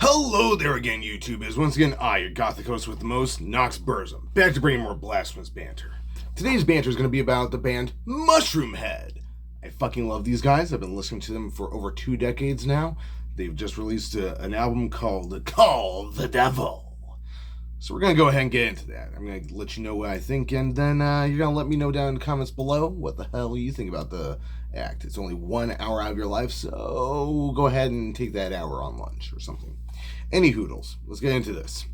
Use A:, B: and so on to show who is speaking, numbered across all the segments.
A: Hello there again, YouTubers. Once again, I, your Gothic host with the most, Knox, back to bring more Blasphemous Banter. Today's banter is going to be about the band Mushroomhead. I fucking love these guys. I've been listening to them for over 2 decades now. They've just released an album called Call the Devil. So we're going to go ahead and get into that. I'm going to let you know what I think, and then you're going to let me know down in the comments below what the hell you think about the act. It's only 1 hour out of your life, so go ahead and take that hour on lunch or something. Any hoodles, let's get into this.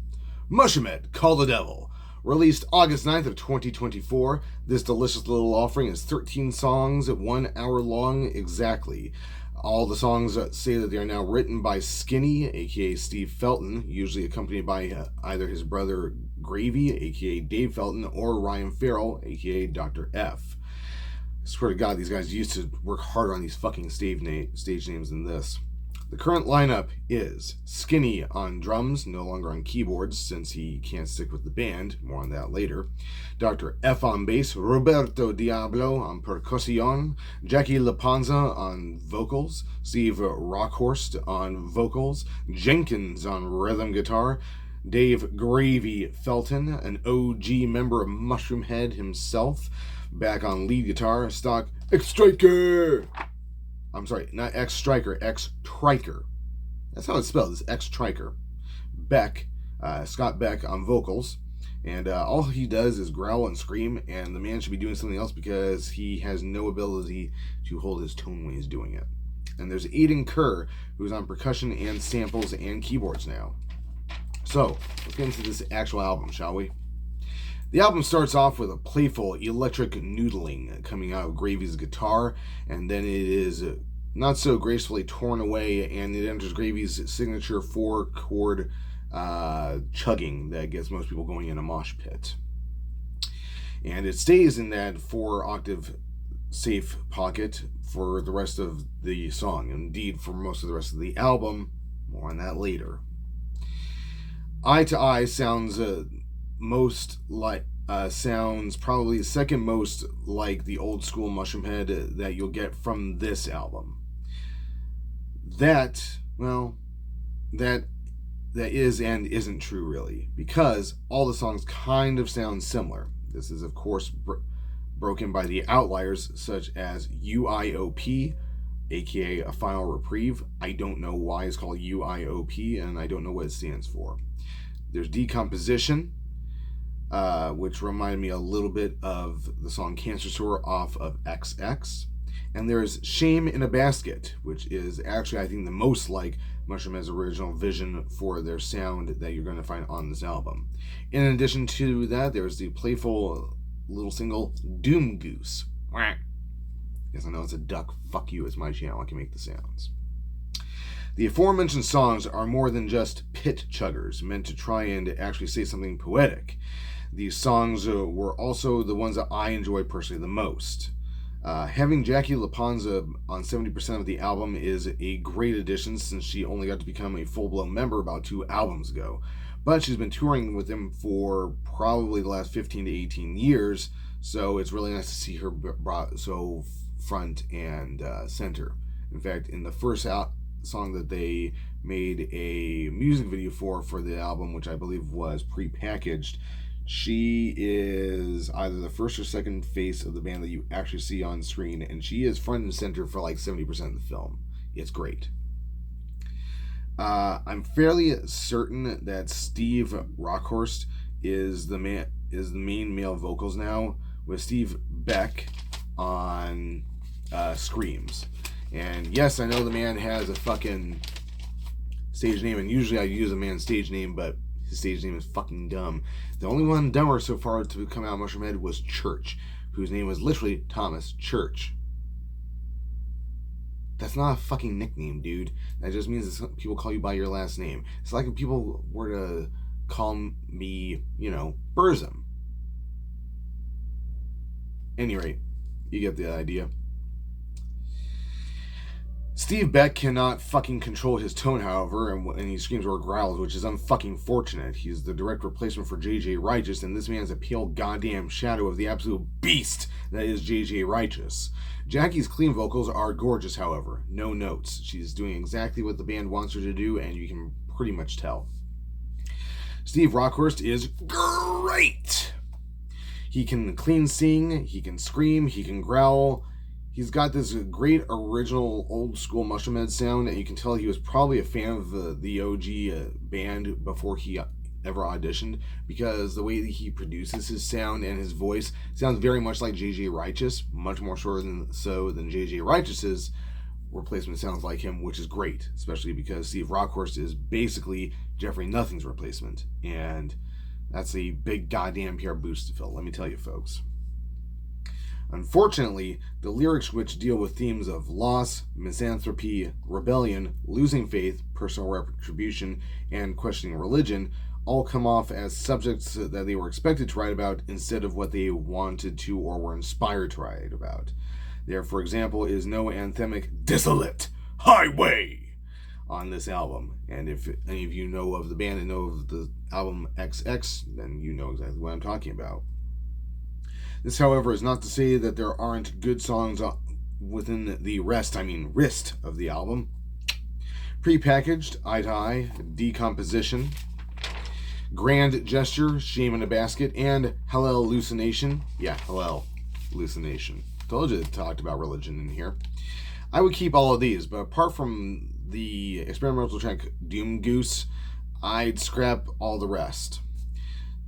A: Mushroomhead, Call the Devil. Released August 9th of 2024. This delicious little offering is 13 songs, 1 hour long exactly. All the songs say that they are now written by Skinny, aka Steve Felton, usually accompanied by either his brother Gravy, aka Dave Felton, or Ryan Farrell, aka Dr. F. I swear to God, these guys used to work harder on these fucking stage names than this. The current lineup is Skinny on drums, no longer on keyboards since he can't stick with the band, more on that later. Dr. F on bass, Roberto Diablo on percussion, Jackie Lapanza on vocals, Steve Rockhorst on vocals, Jenkins on rhythm guitar, Dave Gravy Felton, an OG member of Mushroomhead himself, back on lead guitar, stock X-Striker. I'm sorry, not X-Striker, X-Triker. That's how it's spelled, it's X-Triker. Beck, Scott Beck on vocals. And all he does is growl and scream, and the man should be doing something else because he has no ability to hold his tone when he's doing it. And there's Aiden Kerr, who's on percussion and samples and keyboards now. So, let's get into this actual album, shall we? The album starts off with a playful electric noodling coming out of Gravy's guitar, and then it is not so gracefully torn away, and it enters Gravy's signature 4-chord chugging that gets most people going in a mosh pit. And it stays in that 4-octave safe pocket for the rest of the song. Indeed, for most of the rest of the album. More on that later. Eye to Eye sounds sounds probably second most like the old school Mushroomhead that you'll get from this album. That is and isn't true really, because all the songs kind of sound similar. This is of course broken by the outliers such as UIOP, aka A Final Reprieve. I don't know why it's called UIOP, and I don't know what it stands for. There's Decomposition, which reminded me a little bit of the song Cancer Sore off of XX. And there's Shame in a Basket, which is actually, I think, the most like Mushroomhead's original vision for their sound that you're going to find on this album. In addition to that, there's the playful little single Doom Goose. Yes, I know it's a duck. Fuck you, it's my channel. I can make the sounds. The aforementioned songs are more than just pit chuggers, meant to try and actually say something poetic. These songs were also the ones that I enjoy personally the most. Having Jackie Lapanza on 70% of the album is a great addition since she only got to become a full-blown member about 2 albums ago. But she's been touring with him for probably the last 15 to 18 years, so it's really nice to see her brought so front and center. In fact, in the first song that they made a music video for the album, which I believe was pre-packaged, she is either the first or second face of the band that you actually see on screen, and she is front and center for like 70% of the film. It's great. I'm fairly certain that Steve Rockhorst is the main male vocals now, with Steve Beck on screams. And yes, I know the man has a fucking stage name, and usually I use a man's stage name, but his stage name is fucking dumb. The only one dumber so far to come out of Mushroomhead was Church, whose name was literally Thomas Church. That's not a fucking nickname, dude. That just means that people call you by your last name. It's like if people were to call me, Burzum. Any rate, you get the idea. Steve Beck cannot fucking control his tone, however, and he screams or growls, which is unfucking fortunate. He's the direct replacement for J.J. Righteous, and this man's a pale goddamn shadow of the absolute beast that is J.J. Righteous. Jackie's clean vocals are gorgeous, however. No notes. She's doing exactly what the band wants her to do, and you can pretty much tell. Steve Rockhurst is great! He can clean sing, he can scream, he can growl. He's got this great original old school Mushroomhead sound, and you can tell he was probably a fan of the OG band before he ever auditioned, because the way that he produces his sound and his voice sounds very much like J.J. Righteous, much more so than J.J. Righteous's replacement sounds like him, which is great, especially because Steve Rockhurst is basically Jeffrey Nothing's replacement, and that's a big goddamn PR boost to fill, let me tell you folks. Unfortunately, the lyrics, which deal with themes of loss, misanthropy, rebellion, losing faith, personal retribution, and questioning religion, all come off as subjects that they were expected to write about instead of what they wanted to or were inspired to write about. There, for example, is no anthemic "Desolate Highway" on this album. And if any of you know of the band and know of the album XX, then you know exactly what I'm talking about. This, however, is not to say that there aren't good songs within the wrist of the album. Prepackaged, Eye to Eye, Decomposition, Grand Gesture, Shame in a Basket, and Hallel Hallucination. Yeah, Hallel Hallucination. Told you I talked about religion in here. I would keep all of these, but apart from the experimental track Doom Goose, I'd scrap all the rest.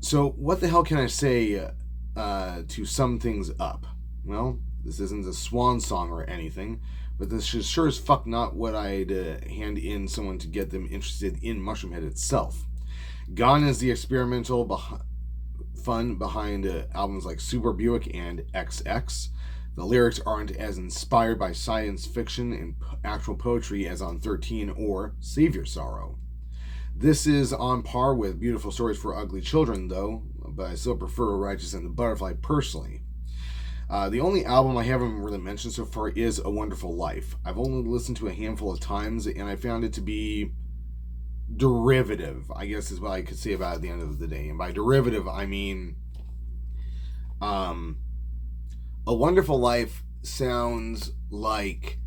A: So what the hell can I say to sum things up? Well, this isn't a swan song or anything, but this is sure as fuck not what I'd hand in someone to get them interested in Mushroomhead itself. Gone is the experimental fun behind albums like Super Buick and XX. The lyrics aren't as inspired by science fiction and actual poetry as on 13 or Save Your Sorrow. This is on par with Beautiful Stories for Ugly Children, though, but I still prefer Righteous and the Butterfly personally. The only album I haven't really mentioned so far is A Wonderful Life. I've only listened to a handful of times, and I found it to be derivative, I guess is what I could say about it at the end of the day. And by derivative, I mean A Wonderful Life sounds like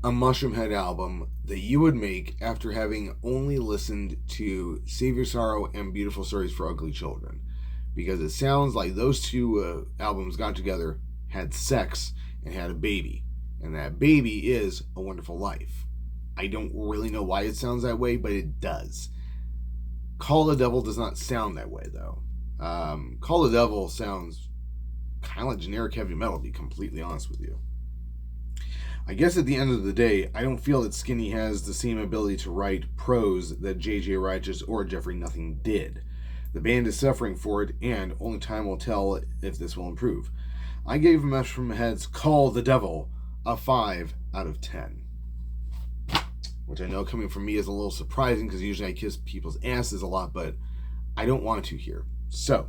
A: a Mushroomhead album that you would make after having only listened to Save Your Sorrow and Beautiful Stories for Ugly Children, because it sounds like those two albums got together, had sex, and had a baby, and that baby is A Wonderful Life. I don't really know why it sounds that way, but it does. Call the Devil does not sound that way, though. Call the Devil sounds kind of like generic heavy metal, to be completely honest with you. I guess at the end of the day, I don't feel that Skinny has the same ability to write prose that J.J. Righteous or Jeffrey Nothing did. The band is suffering for it, and only time will tell if this will improve. I gave Mushroomhead's Call the Devil a 5 out of 10. Which I know coming from me is a little surprising, because usually I kiss people's asses a lot, but I don't want to here. So,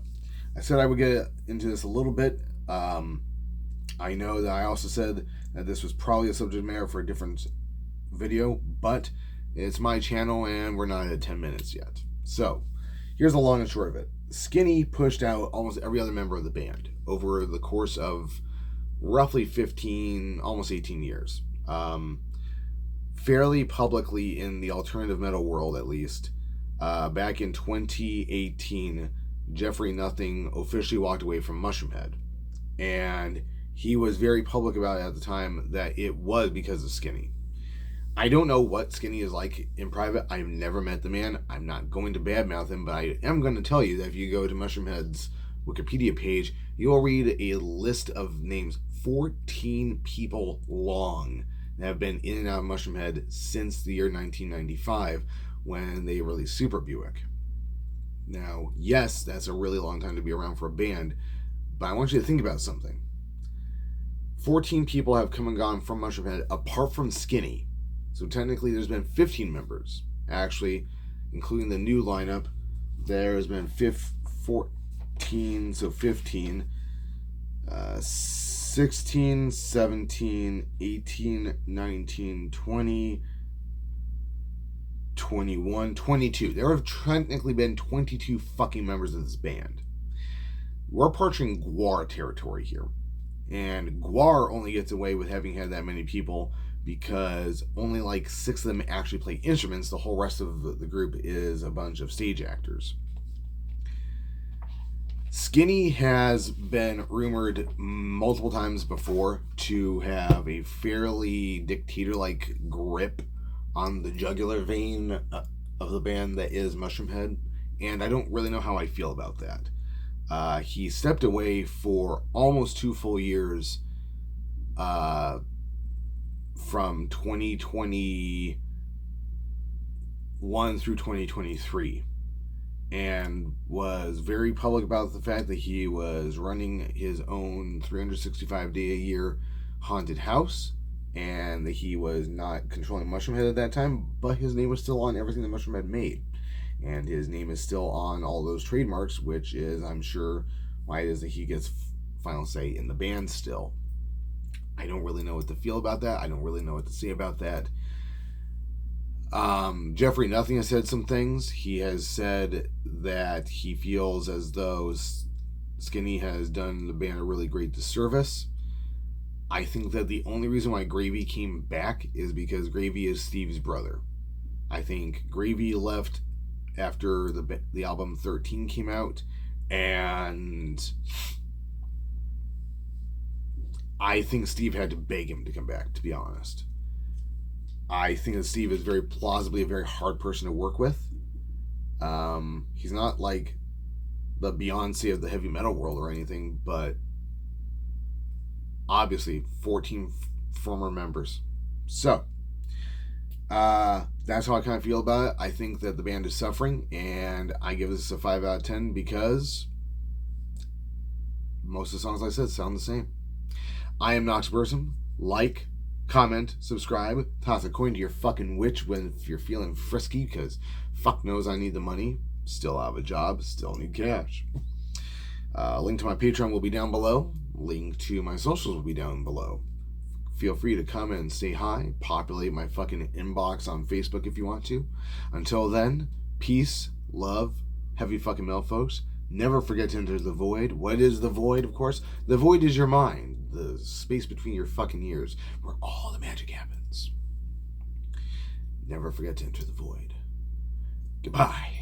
A: I said I would get into this a little bit. I know that I also said that this was probably a subject matter for a different video, but it's my channel and we're not at 10 minutes yet. So, here's the long and short of it. Skinny pushed out almost every other member of the band over the course of roughly 15, almost 18 years. Fairly publicly in the alternative metal world, at least. Back in 2018, Jeffrey Nothing officially walked away from Mushroomhead. And he was very public about it at the time that it was because of Skinny. I don't know what Skinny is like in private. I've never met the man. I'm not going to badmouth him, but I am going to tell you that if you go to Mushroomhead's Wikipedia page, you will read a list of names, 14 people long, that have been in and out of Mushroomhead since the year 1995 when they released Super Buick. Now, yes, that's a really long time to be around for a band, but I want you to think about something. 14 people have come and gone from Mushroomhead apart from Skinny. So technically there's been 15 members. Actually, including the new lineup, there has been 14, so 15, 16, 17, 18, 19, 20, 21, 22. There have technically been 22 fucking members of this band. We're approaching Gwar territory here. And Gwar only gets away with having had that many people because only like 6 of them actually play instruments. The whole rest of the group is a bunch of stage actors. Skinny has been rumored multiple times before to have a fairly dictator-like grip on the jugular vein of the band that is Mushroomhead, and I don't really know how I feel about that. He stepped away for almost 2 full years from 2021 through 2023, and was very public about the fact that he was running his own 365-day-a-year haunted house, and that he was not controlling Mushroomhead at that time, but his name was still on everything that Mushroomhead made. And his name is still on all those trademarks, which is, I'm sure, why it is that he gets final say in the band still. I don't really know what to feel about that. I don't really know what to say about that. Jeffrey Nothing has said some things. He has said that he feels as though Skinny has done the band a really great disservice. I think that the only reason why Gravy came back is because Gravy is Steve's brother. I think Gravy left after the album 13 came out, and I think Steve had to beg him to come back, to be honest. I think that Steve is very plausibly a very hard person to work with. He's not like the Beyonce of the heavy metal world or anything, but obviously 14 former members. So, that's how I kind of feel about it. I think that the band is suffering, and I give this a 5 out of 10 because most of the songs, like I said, sound the same. I am Knox Bursum. Like, comment, subscribe, toss a coin to your fucking witch if you're feeling frisky, because fuck knows I need the money. Still have a job, still need cash. Link to my Patreon will be down below. Link to my socials will be down below. Feel free to comment and say hi. Populate my fucking inbox on Facebook if you want to. Until then, peace, love, heavy fucking metal, folks. Never forget to enter the void. What is the void, of course? The void is your mind. The space between your fucking ears where all the magic happens. Never forget to enter the void. Goodbye.